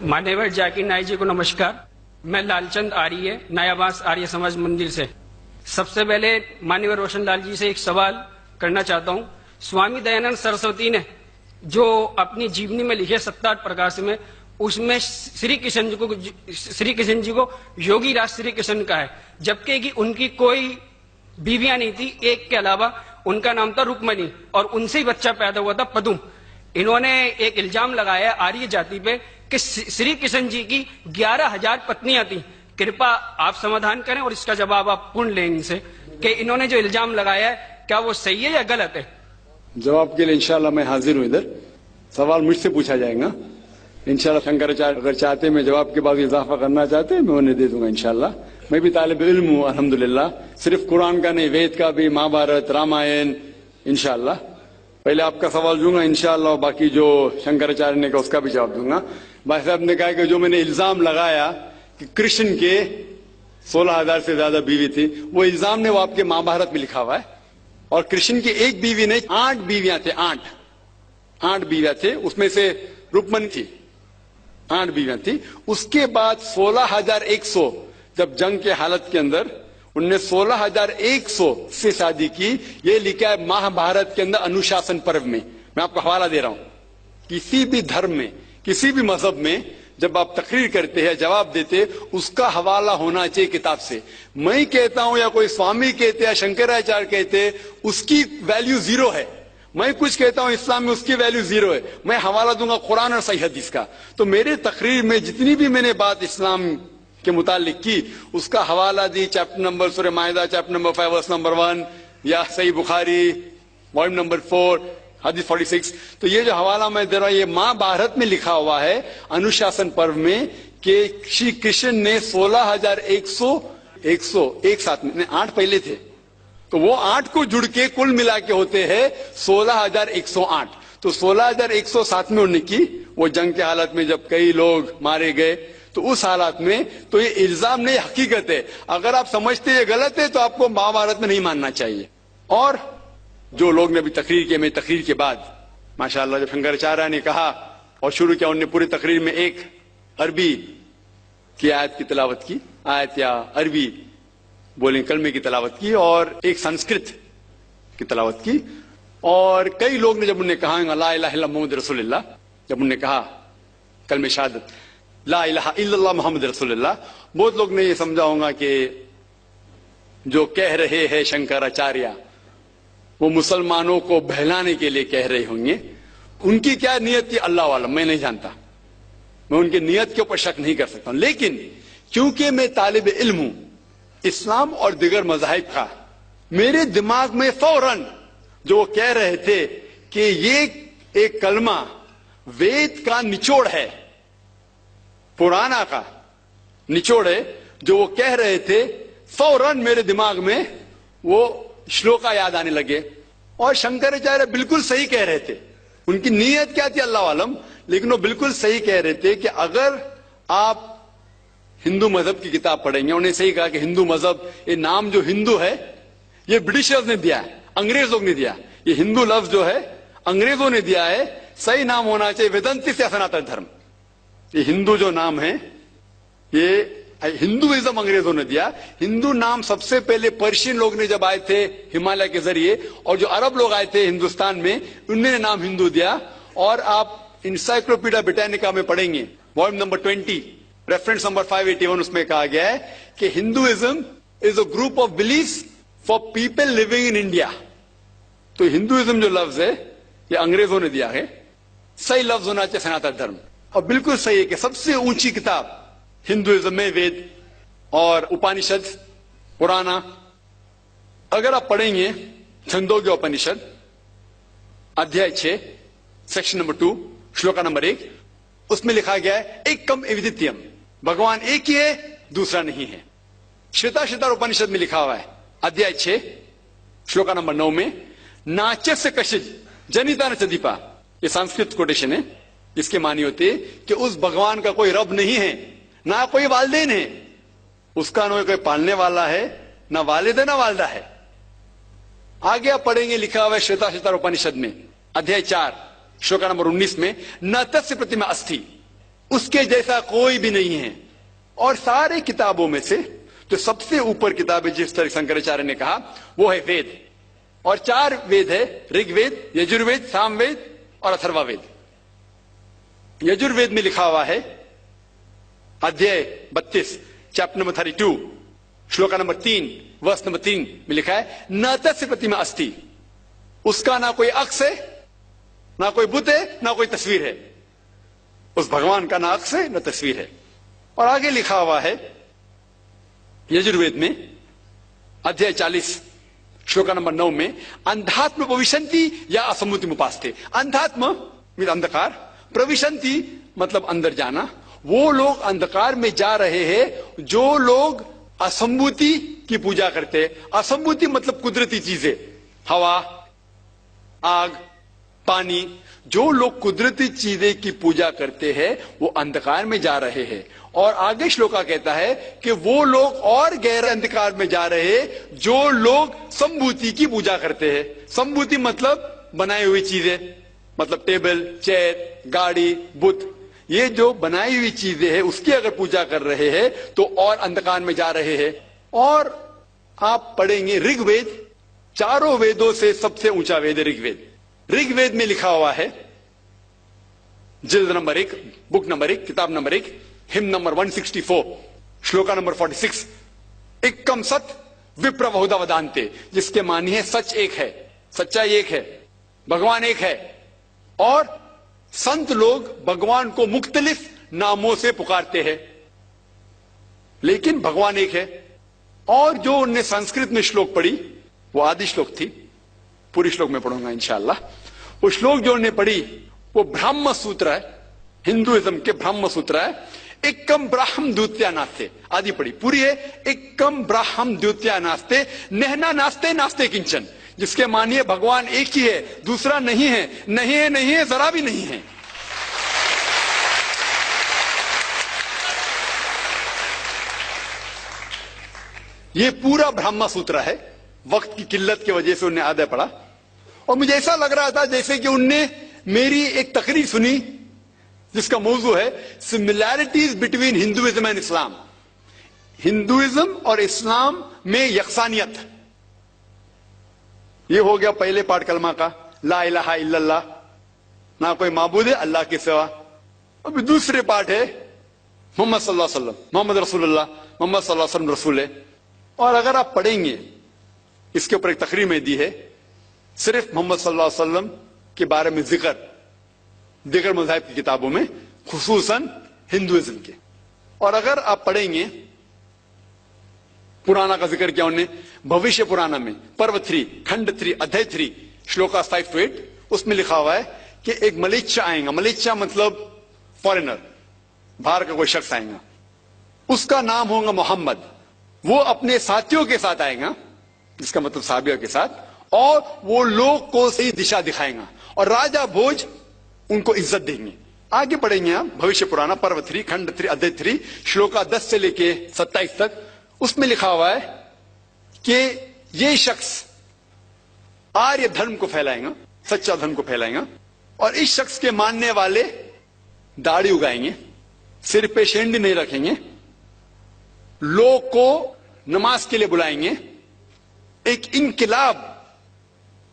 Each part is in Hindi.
मान्यवर जाकिर नाइक जी को नमस्कार। मैं लालचंद आर्य, नयाबास आर्य समाज मंदिर से। सबसे पहले मान्यवर रोशनलाल जी से एक सवाल करना चाहता हूं। स्वामी दयानंद सरस्वती ने जो अपनी जीवनी में लिखे 7-8 प्रकाश में, उसमें श्री कृष्ण जी को योगी राज श्री कृष्ण का है, जबकि कि उनकी कोई बीवियां नहीं थी, एक के अलावा। उनका नाम था रुक्मणी और उनसे ही बच्चा पैदा हुआ था पदुम। इन्होंने एक इल्जाम लगाया आर्य जाति पे कि श्री कृष्ण जी की 11,000 पत्नियां थी। कृपया आप समाधान करें और इसका जवाब आप पूर्ण लें इनसे कि इन्होंने जो इल्जाम लगाया है क्या वो सही है या गलत है। जवाब के लिए इंशाल्लाह मैं हाजिर हूं। इधर सवाल मुझसे पूछा जाएगा इंशाल्लाह। शंकराचार्य अगर चाहते मैं जवाब के बाद इजाफा करना चाहते हैं मैं उन्हें दे दूंगा इंशाल्लाह। मैं भी तालिब इल्म हूं अल्हम्दुलिल्लाह, सिर्फ कुरान का नहीं, वेद का भी, महाभारत, रामायण इंशाल्लाह। पहले आपका सवाल दूंगा इंशाल्लाह, बाकी जो शंकराचार्य ने कहा उसका भी जवाब दूंगा। भाई साहब ने कहा कि जो मैंने इल्जाम लगाया कि कृष्ण के 16,000 से ज्यादा बीवी थी, वो इल्जाम ने वो आपके महाभारत में लिखा हुआ है। और कृष्ण की एक बीवी नहीं, 8 बीवियां थे। 8 बीवियां थे, उसमें से रुक्मणी थी। 8 बीवियां थी। उसके बाद 16,100 जब जंग के हालत के अंदर उनने 16,100 से शादी की। ये लिखा है महाभारत के अंदर अनुशासन पर्व में। मैं आपको हवाला दे रहा हूं। किसी भी धर्म में, किसी भी मजहब में जब आप तकरीर करते हैं, जवाब देते, उसका हवाला होना चाहिए किताब से। मैं कहता हूं या कोई स्वामी कहते या शंकराचार्य कहते, उसकी वैल्यू 0 है। मैं कुछ कहता हूं इस्लाम में, उसकी वैल्यू 0 है। मैं हवाला दूंगा कुरान और सही हदीस का। तो मेरे तकरीर में जितनी भी मैंने बात इस्लाम के मुतालिक की, उसका हवाला दी। चैप्टर नंबर सूरह माइदा, चैप्टर नंबर 5 वर्स नंबर 1, या सही बुखारी वॉल्यूम नंबर 4 हदीस 46। तो ये जो हवाला मैं दे रहा हूं, ये महाभारत में लिखा हुआ है अनुशासन पर्व में कि श्री कृष्ण ने 16,100 एक साथ में, 8 पहले थे, तो वो 8 को जुड़ के कुल मिला के होते हैं 16,108। तो 16,107 में उन्होंने की, वो जंग के हालत में जब कई लोग मारे गए, तो उस हालात में। तो ये इल्जाम नहीं, हकीकत है। अगर आप समझते ये गलत है तो आपको महाभारत में नहीं मानना चाहिए। और जो लोग ने अभी तकरीर किया, मैं तकरीर के बाद माशाअल्लाह जब शंकराचार्य ने कहा और शुरू किया, उन्होंने पूरी तकरीर में एक अरबी की आयत की तिलावत की, आयत या अरबी बोलें कलमे की तिलावत की, और एक संस्कृत की तिलावत की। और कई लोग ने जब उन्हें कहा ला इलाहा इल्लल्लाह मुहम्मद रसूलुल्लाह, जब उन्होंने कहा कलमे शहादत ला इलाहा इल्लल्लाह मुहम्मद रसूलुल्लाह, बहुत लोग ने यह समझा होगा कि जो कह रहे हैं शंकराचार्य वो मुसलमानों को बहलाने के लिए कह रहे होंगे। उनकी क्या नियत थी अल्लाह वालम, मैं नहीं जानता। मैं उनकी नियत के ऊपर शक नहीं कर सकता हूं। लेकिन क्योंकि मैं तालिब इल्म हूं इस्लाम और दिगर मज़ाहिब का, मेरे दिमाग में फौरन जो वो कह रहे थे कि ये एक कलमा वेद का निचोड़ है, पुराना का निचोड़ है, जो वो कह रहे थे, फौरन मेरे दिमाग में वो श्लोका याद आने लगे। और शंकराचार्य बिल्कुल सही कह रहे थे। उनकी नीयत क्या थी अल्लाह आलम, लेकिन वो बिल्कुल सही कह रहे थे कि अगर आप हिंदू मजहब की किताब पढ़ेंगे, उन्हें सही कहा कि हिंदू मजहब, ये नाम जो हिंदू है ये ब्रिटिशर्स ने दिया है, अंग्रेज लोग ने दिया। ये हिंदू लफ्ज जो है अंग्रेजों ने दिया है। सही नाम होना चाहिए वेदांती से सनातन धर्म। ये हिंदू जो नाम है ये हिंदुइज्म अंग्रेजों ने दिया। हिंदू नाम सबसे पहले पर्शियन लोग ने जब आए थे हिमालय के जरिए, और जो अरब लोग आए थे हिंदुस्तान में, उन्होंने नाम हिंदू दिया। और आप इंसाइक्लोपीडिया ब्रिटानिका में पढ़ेंगे वॉल्यूम नंबर 20 रेफरेंस नंबर 581, उसमें कहा गया है कि Hinduism is a group of beliefs for people living in India. तो हिंदुइज्म जो लफ्ज है ये अंग्रेजों ने दिया है। सही लफ्ज होना चाहिए सनातन धर्म। और बिल्कुल सही है कि सबसे ऊंची किताब हिंदुइज्म में वेद और उपनिषद पुराना। अगर आप पढ़ेंगे छंदोग्य उपनिषद अध्याय 6 सेक्शन नंबर 2 श्लोका नंबर 1, उसमें लिखा गया है एकम एविदित्यम, भगवान एक ही है, दूसरा नहीं है। श्वेताश्वतर उपनिषद में लिखा हुआ है अध्याय 6 श्लोका नंबर 9 में नाचस्य कशिज जनिता न चदीपा। ये संस्कृत कोटेशन है। इसके मानी होती है कि उस भगवान का कोई रब नहीं है, ना कोई वालिदैन है, उसका ना कोई पालने वाला है, ना वालिद है ना वालदा है। आगे आप पढ़ेंगे लिखा हुआ है श्वेताश्वतर उपनिषद में अध्याय 4 श्लोका नंबर 19 में न तस्य प्रतिमा अस्थि। उसके जैसा कोई भी नहीं है। और सारे किताबों में से जो सबसे ऊपर किताब है, जिस तरह शंकराचार्य ने कहा, वो है वेद। और 4 वेद है, ऋग्वेद, यजुर्वेद, सामवेद और अथर्ववेद। यजुर्वेद में लिखा हुआ है, अध्याय 32, चैप्टर नंबर 32, श्लोका नंबर 3, वर्ष नंबर 3 में लिखा है, न तस्य प्रतिमा अस्ति। उसका ना कोई अक्ष है, ना कोई बुत है, ना कोई तस्वीर है। उस भगवान का ना अक्ष है, ना तस्वीर है। और आगे लिखा हुआ है यजुर्वेद में अध्याय 40, श्लोका नंबर 9 में, अंधात्म प्रविशन्ति या असम्मुति उपास्ते। अंधात्म मतलब अंधकार, प्रविशन्ति मतलब अंदर जाना। वो लोग अंधकार में जा रहे हैं जो लोग असंभूति की पूजा करते हैं। असंभूति मतलब कुदरती चीजें, हवा, आग, पानी। जो लोग कुदरती चीजें की पूजा करते हैं वो अंधकार में जा रहे हैं। और आगे श्लोका कहता है कि वो लोग और गहरे अंधकार में जा रहे हैं जो लोग संभूति की पूजा करते हैं। संभूति मतलब बनाई हुई चीजें, मतलब टेबल, चेयर, गाड़ी, बुत। ये जो बनाई हुई चीजें हैं उसकी अगर पूजा कर रहे हैं तो और अंधकार में जा रहे हैं। और आप पढ़ेंगे ऋग्वेद, चारों वेदों से सबसे ऊंचा वेद है ऋग्वेद। ऋग्वेद में लिखा हुआ है, जिल्द नंबर 1, बुक नंबर 1, किताब number 1, him number 164, shloka number 46, एकम सत विप्र बहुधा वदान्ते। जिसके मानी है सच एक है, सच्चाई एक है, भगवान एक है। और संत लोग भगवान को मुख्तलिफ नामों से पुकारते हैं, लेकिन भगवान एक है। और जो उनने संस्कृत में श्लोक पढ़ी वो आदि श्लोक थी, पूरी श्लोक में पढ़ूंगा इंशाअल्लाह। वो श्लोक जो उन्हें पढ़ी वो ब्रह्म सूत्र है, हिंदुइज्म के ब्रह्म सूत्र है। एकम ब्राह्म द्वितीया नास्ते, आदि पढ़ी, पूरी है। एकम ब्राह्म द्वितीया नास्ते, नहना नास्ते नास्ते किंचन। जिसके मानिए भगवान एक ही है, दूसरा नहीं है, नहीं है, नहीं है, जरा भी नहीं है। ये पूरा ब्रह्म सूत्र है। वक्त की किल्लत की वजह से उन्हें आधा पढ़ा और मुझे ऐसा लग रहा था जैसे कि उनने मेरी एक तकरीर सुनी जिसका मौजू है similarities between Hinduism and Islam. Hinduism और इस्लाम में यकसानियत। ये हो गया पहले पाठ कलमा का, ला इलाहा इल्लल्लाह, ना कोई माबूद है अल्लाह के सिवा। अभी दूसरे पाठ है मोहम्मद सल्लल्लाहु अलैहि वसल्लम, मोहम्मद रसूलुल्लाह, मोहम्मद सल्लल्लाहु अलैहि वसल्लम रसूल है। और अगर आप पढ़ेंगे, इसके ऊपर एक तकरीर में दी है, सिर्फ मोहम्मद सल्लल्लाहु अलैहि वसल्लम के बारे में जिक्र दीगर मज़ाहिब की किताबों में, खुसूसन हिंदुइज्म के। और अगर आप पढ़ेंगे, पुराना का जिक्र किया उन्होंने, भविष्य पुराना में पर्व 3, खंड 3, अध्याय 3, श्लोका 5 to 8, उसमें लिखा हुआ है कि एक मलेच्छा आएगा। मलेच्छा मतलब फॉरेनर, बाहर का कोई शख्स आएगा, उसका नाम होगा मोहम्मद। वो अपने साथियों के साथ आएगा, जिसका मतलब साहबियों के साथ, और वो लोग को सही दिशा दिखाएगा और राजा भोज उनको इज्जत देंगे। आगे पढ़ेंगे आप भविष्य पुराना पर्व 3, खंड 3, अध्याय 3, श्लोका 10 से लेके 27 तक। उसमें लिखा हुआ है कि ये शख्स आर्य धर्म को फैलाएगा, सच्चा धर्म को फैलाएगा। और इस शख्स के मानने वाले दाढ़ी उगाएंगे, सिर पे शेंडी नहीं रखेंगे, लोग को नमाज के लिए बुलाएंगे, एक इनकलाब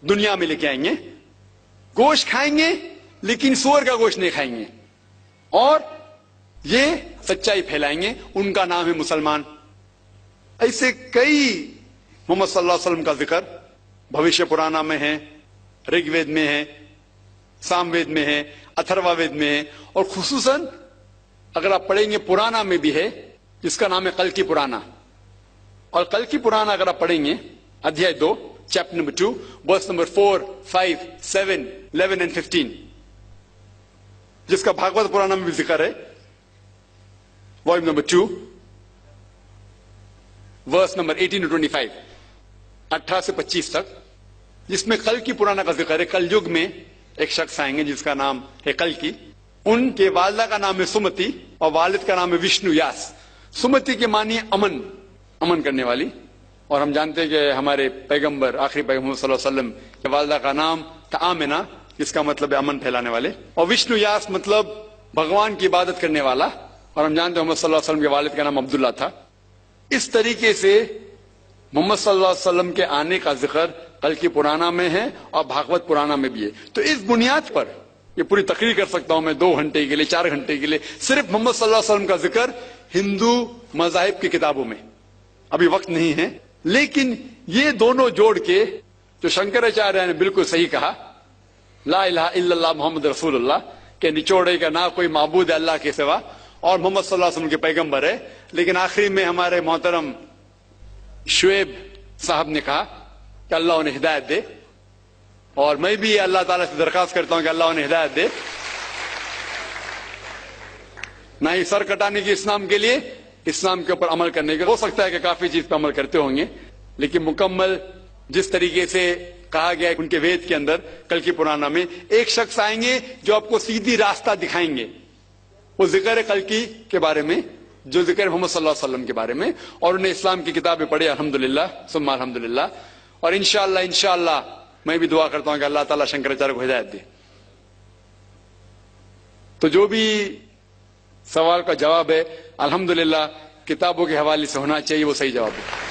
दुनिया में लेके आएंगे, गोश्त खाएंगे लेकिन सूअर का गोश्त नहीं खाएंगे, और ये सच्चाई फैलाएंगे। उनका नाम है मुसलमान। ऐसे कई मोहम्मद सल्लल्लाहु अलैहि वसल्लम का जिक्र भविष्य पुराना में है, ऋग्वेद में है, सामवेद में है, अथर्ववेद में है, और खुसूसन अगर आप पढ़ेंगे पुराना में भी है, जिसका नाम है कल्कि पुराना। और कल्कि पुराना अगर आप पढ़ेंगे, अध्याय 2, chapter number 2, verse number 4, 5, 7, 11 and 15, जिसका भागवत पुराना में भी जिक्र है, volume number 2, verse number 18 to 25, 18 से 25 तक, जिसमें कल्कि पुराना का जिक्र है। कल युग में एक शख्स आएंगे जिसका नाम है कल्कि। उनके वालिदा का नाम है सुमति और वालिद का नाम है विष्णु यास। सुमति के मानी अमन, अमन करने वाली। और हम जानते हैं कि हमारे पैगंबर, आखिरी पैगंबर सल्लल्लाहु अलैहि वसल्लम के वालिदा का नाम था आमिना, जिसका मतलब है अमन फैलाने वाले। और विष्णु यास मतलब भगवान की इबादत करने वाला, और हम जानते हैं मोहम्मद सल्लल्लाहु अलैहि वसल्लम के वालिद का नाम अब्दुल्ला था। इस तरीके से मोहम्मद सल्लल्लाहु अलैहि वसल्लम के आने का जिक्र कल की पुराना में है और भागवत पुराना में भी है। तो इस बुनियाद पर ये पूरी तकरीर कर सकता हूं मैं 2 घंटे के लिए, 4 घंटे के लिए, सिर्फ मोहम्मद सल्लल्लाहु अलैहि वसल्लम का जिक्र हिंदू मजाहिब की किताबों में। अभी वक्त नहीं है, लेकिन ये दोनों जोड़ के जो शंकराचार्य ने बिल्कुल सही कहा, ला इलाहा इल्लल्लाह मोहम्मद रसूलुल्लाह के निचोड़े का ना कोई माबूद है अल्लाह के सिवा, और मोहम्मद सल्लल्लाहु अलैहि वसल्लम के पैगंबर है। लेकिन आखिरी में हमारे मोहतरम शुएब साहब ने कहा कि अल्लाह उन्हें हिदायत दे, और मैं भी अल्लाह ताला से दरखास्त करता हूं कि अल्लाह उन्हें हिदायत दे। ना ही सर कटाने की इस्लाम के लिए, इस्लाम के ऊपर अमल करने के। हो सकता है कि काफी चीज पर अमल करते होंगे, लेकिन मुकम्मल जिस तरीके से कहा गया है उनके वेद के अंदर कल की पुराना में, एक शख्स आएंगे जो आपको सीधी रास्ता दिखाएंगे। वो जिक्र है कल की के बारे में, जो जिक्र मोहम्मद सल्लल्लाहु अलैहि वसल्लम के बारे में, और उन्हें इस्लाम की किताबें पढ़ी अल्हम्दुलिल्लाह सुम्मा अल्हम्दुलिल्लाह। और इंशाअल्लाह मैं भी दुआ करता हूं कि अल्लाह ताला शंकराचार्य को हिदायत दे। तो जो भी सवाल का जवाब है अल्हम्दुलिल्लाह किताबों के हवाले से होना चाहिए, वो सही जवाब है।